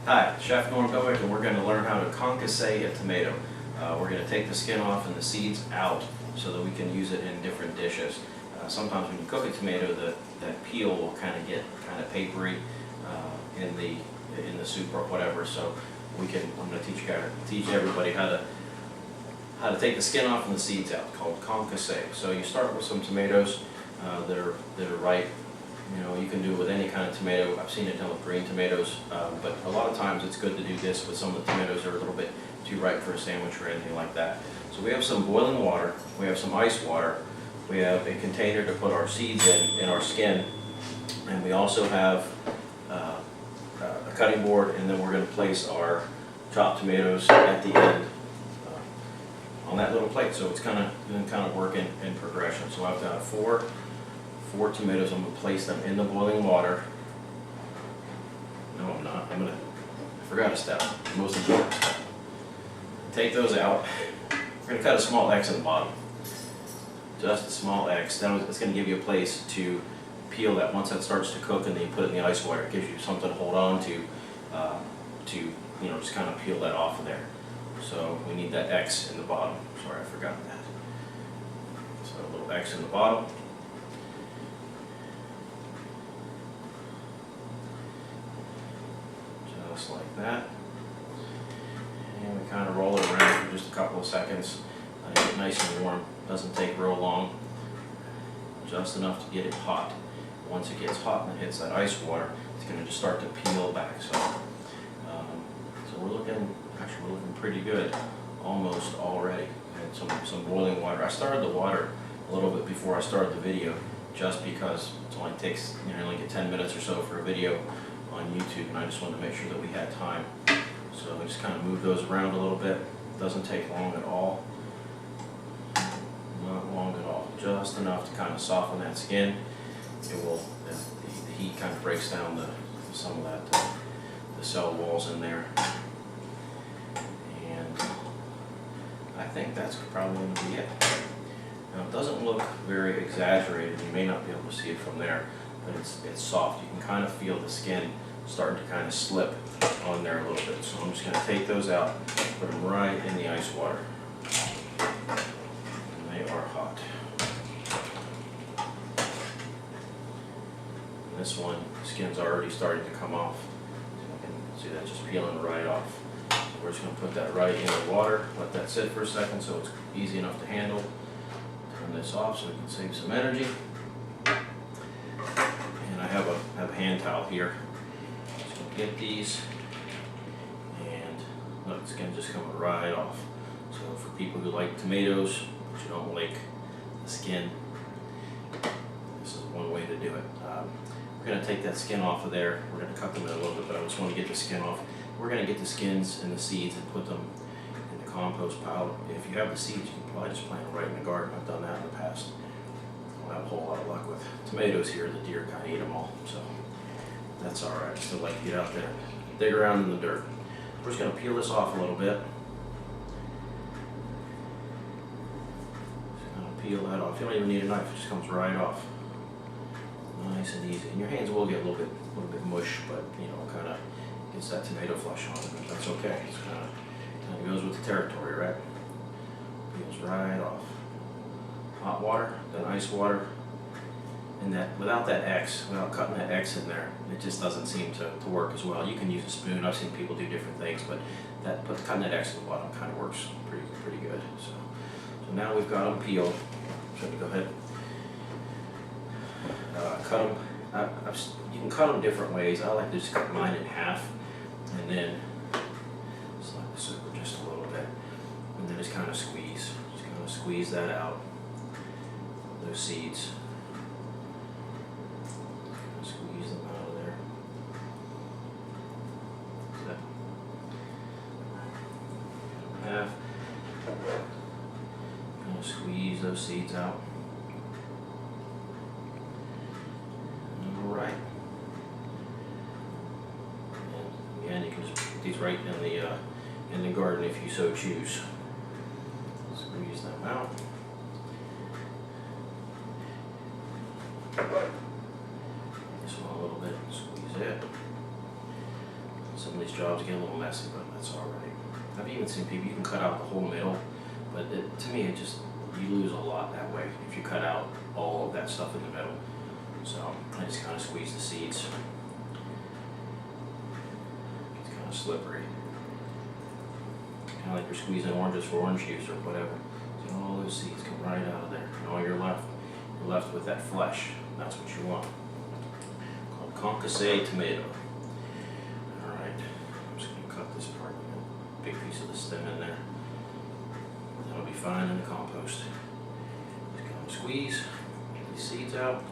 Hi, Chef Norm Dowick, and we're going to learn how to concasse a tomato. We're going to take the skin off and the seeds out so that we can use it in different dishes. Sometimes when you cook a tomato, that peel will kind of get kind of papery in the soup or whatever. So I'm going to teach everybody how to take the skin off and the seeds out, called concasse. So you start with some tomatoes that are ripe. You know, you can do it with any kind of tomato. I've seen it done with green tomatoes, but a lot of times it's good to do this with some of the tomatoes that are a little bit too ripe for a sandwich or anything like that. So we have some boiling water, we have some ice water, we have a container to put our seeds in our skin, and we also have a cutting board, and then we're going to place our chopped tomatoes at the end on that little plate. So it's going to work in progression. So I've got four tomatoes. I'm going to place them in the boiling water. No, I'm not. I forgot a step, the most important step. Take those out. We're going to cut a small X in the bottom. Just a small X. Then it's going to give you a place to peel that. Once that starts to cook and then you put it in the ice water, it gives you something to hold on to just kind of peel that off of there. So we need that X in the bottom. Sorry, I forgot that. So a little X in the bottom. Just like that. And we kind of roll it around for just a couple of seconds. Let it get nice and warm. Doesn't take real long. Just enough to get it hot. Once it gets hot and it hits that ice water, it's going to just start to peel back. So we're looking pretty good, almost already. And some boiling water. I started the water a little bit before I started the video, just because it only takes, only get 10 minutes or so for a video on YouTube, and I just wanted to make sure that we had time. So we just kind of move those around a little bit. It doesn't take long at all. Not long at all. Just enough to kind of soften that skin. It will. The heat kind of breaks down some of that the cell walls in there. And I think that's probably going to be it. Now it doesn't look very exaggerated. You may not be able to see it from there, but it's soft. You can kind of feel the skin starting to kind of slip on there a little bit. So I'm just going to take those out, put them right in the ice water. And they are hot. And this one, the skin's already starting to come off. So you can see that just peeling right off. So we're just going to put that right in the water, let that sit for a second so it's easy enough to handle. Turn this off so we can save some energy. And I have a hand towel here. Just going to get these, and look, the skin just coming right off. So for people who like tomatoes, but you don't like the skin, this is one way to do it. We're going to take that skin off of there. We're going to cut them in a little bit, but I just want to get the skin off. We're going to get the skins and the seeds and put them in the compost pile. If you have the seeds, you can probably just plant them right in the garden. I've done that in the past. I don't have a whole lot of luck with tomatoes here. The deer kind of eat them all, so that's all right. I still like to get out there and dig around in the dirt. We're just going to peel this off a little bit. Just going to peel that off. You don't even need a knife. It just comes right off. Nice and easy. And your hands will get a little bit mush, but kind of gets that tomato flesh on it. But that's okay. It's kind of goes with the territory, right? Peels right off. Hot water, then ice water, and without that X, without cutting that X in there, it just doesn't seem to work as well. You can use a spoon. I've seen people do different things, but cutting that X in the bottom kind of works pretty good. So now we've got them peeled. So go ahead. Cut them. You can cut them different ways. I like to just cut mine in half, and then slide this over just a little bit, and then just kind of squeeze. Just kind of squeeze that out. Those seeds. Squeeze them out of there. Half. Kind of squeeze those seeds out. Right. And again, you can just put these right in the garden if you so choose. Squeeze them out. This one a little bit. Squeeze it. Some of these jobs get a little messy, but that's all right. I've even seen people, you can cut out the whole middle, but to me, you lose a lot that way if you cut out all of that stuff in the middle. So I just kind of squeeze the seeds. It's kind of slippery. Kind of like you're squeezing oranges for orange juice or whatever. So all those seeds come right out of there. And all you're left with that flesh. That's what you want. Called Concasse Tomato. Alright, I'm just going to cut this part. Big piece of the stem in there. That'll be fine in the compost. Just kind of squeeze, get these seeds out.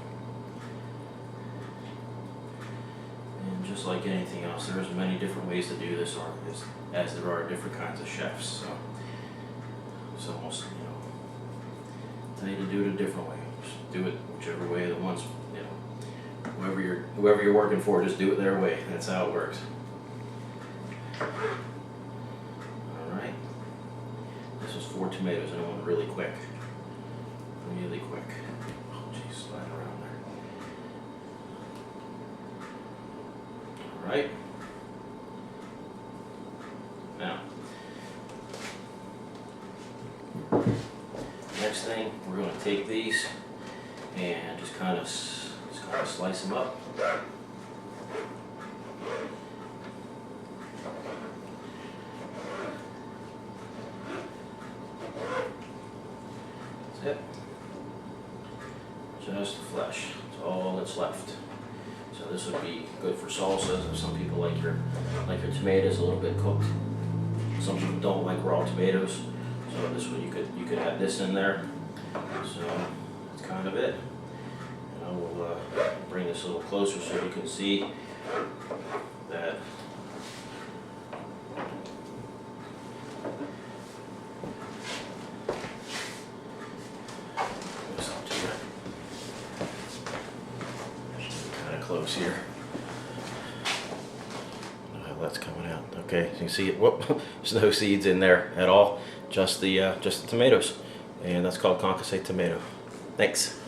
And just like anything else, there's many different ways to do this, as there are different kinds of chefs. So it's almost, tell you to do it a different way. Just do it whichever way the ones, whoever you're working for, just do it their way. That's how it works. Alright. This is 4 tomatoes, and I want it really quick. Really quick. Oh geez, slide around there. Alright. Now, next thing, we're going to take these and just kind of slice them up. That's it. Just the flesh. That's all that's left. So this would be good for salsas. If some people like your tomatoes a little bit cooked. Some people don't like raw tomatoes. So this one you could add this in there. So that's kind of it. And I will bring this a little closer so you can see that kind of close here. That's coming out. Okay, so you can see it. Whoop, there's no seeds in there at all. Just the tomatoes, and that's called Concasse Tomato. Thanks.